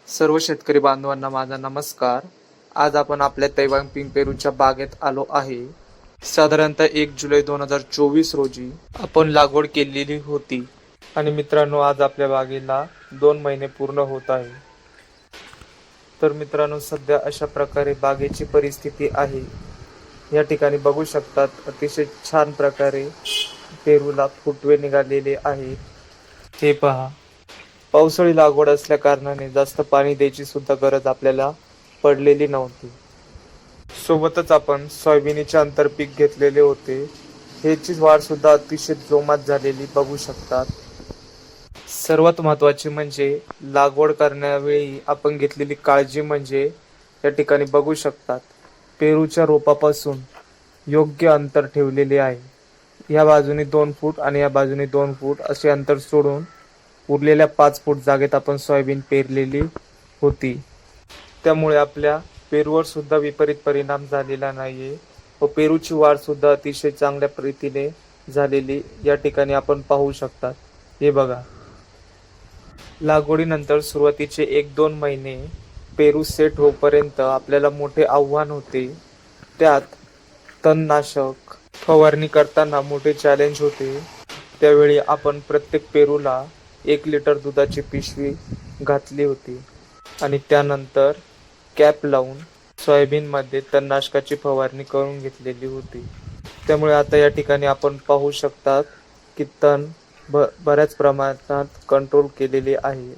सर्व शेतकरी बांधवांना माझा नमस्कार. आज आपण आपल्या तैवान पिंक पेरूच्या बागेत आलो आहे. साधारणतः 1 जुलै 2024 रोजी आपण लागवड केलेली होती आणि मित्रांनो, आज आपल्या बागेला 2 महिने पूर्ण होत आहे. तर मित्रांनो, सध्या अशा प्रकारे बागेची परिस्थिती आहे. या ठिकाणी बघू शकतात, अतिशय छान प्रकारे पेरूला फुटवे निघालेले आहेत. हे पहा, पावसाळी लागवड असल्या कारणाने जास्त पाणी द्यायची सुद्धा गरज आपल्याला पडलेली नव्हती. सोबतच आपण सोयाबीनचे आंतरपीक घेतलेले होते. ह्याची वाढ सुद्धा अतिशय जोमात झालेली बघू शकतात. सर्वात महत्त्वाचे म्हणजे लागवड करण्यावेळी आपण घेतलेली काळजी म्हणजे या ठिकाणी बघू शकतात, पेरूच्या रोपापासून योग्य अंतर ठेवलेले आहे. या बाजूने 2 फूट आणि या बाजूने 2 फूट असे अंतर सोडून उरलेल्या 5 फूट जागेत आपण सोयाबीन पेरलेली होती. त्यामुळे आपल्या पेरूवर सुद्धा विपरीत परिणाम झालेला नाहीये व पेरूची वाढ सुद्धा अतिशय चांगल्या रीतीने झालेली या ठिकाणी आपण पाहू शकतात. हे बघा, लागवडीनंतर सुरुवातीचे 1-2 महिने पेरू सेट होईपर्यंत आपल्याला मोठे आव्हान होते. त्यात तणनाशक फवारणी करताना मोठे चॅलेंज होते. त्यावेळी आपण प्रत्येक पेरूला 1 लिटर दुधाची पिशवी घातली होती आणि त्यानंतर कॅप लावून सोयाबीनमध्ये तणनाशकाची फवारणी करून घेतलेली होती. त्यामुळे आता या ठिकाणी आपण पाहू शकतात की तण बऱ्याच प्रमाणात कंट्रोल केलेले आहे.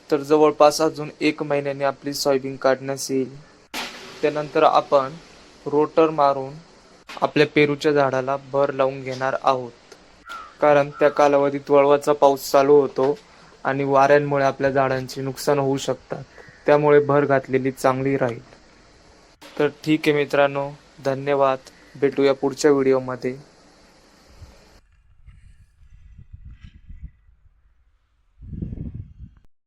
तर जवळपास अजून 1 महिन्याने आपली सोयाबीन काढण्यास येईल. त्यानंतर आपण रोटर मारून आपल्या पेरूच्या झाडाला भर लावून घेणार आहोत. कारण त्या कालावधीत वळवाचा पाऊस चालू होतो आणि वाऱ्यांमुळे आपल्या झाडांचे नुकसान होऊ शकतात. त्यामुळे भर घातलेली चांगली राहील. तर ठीक आहे मित्रांनो, धन्यवाद. भेटूया पुढच्या व्हिडिओमध्ये.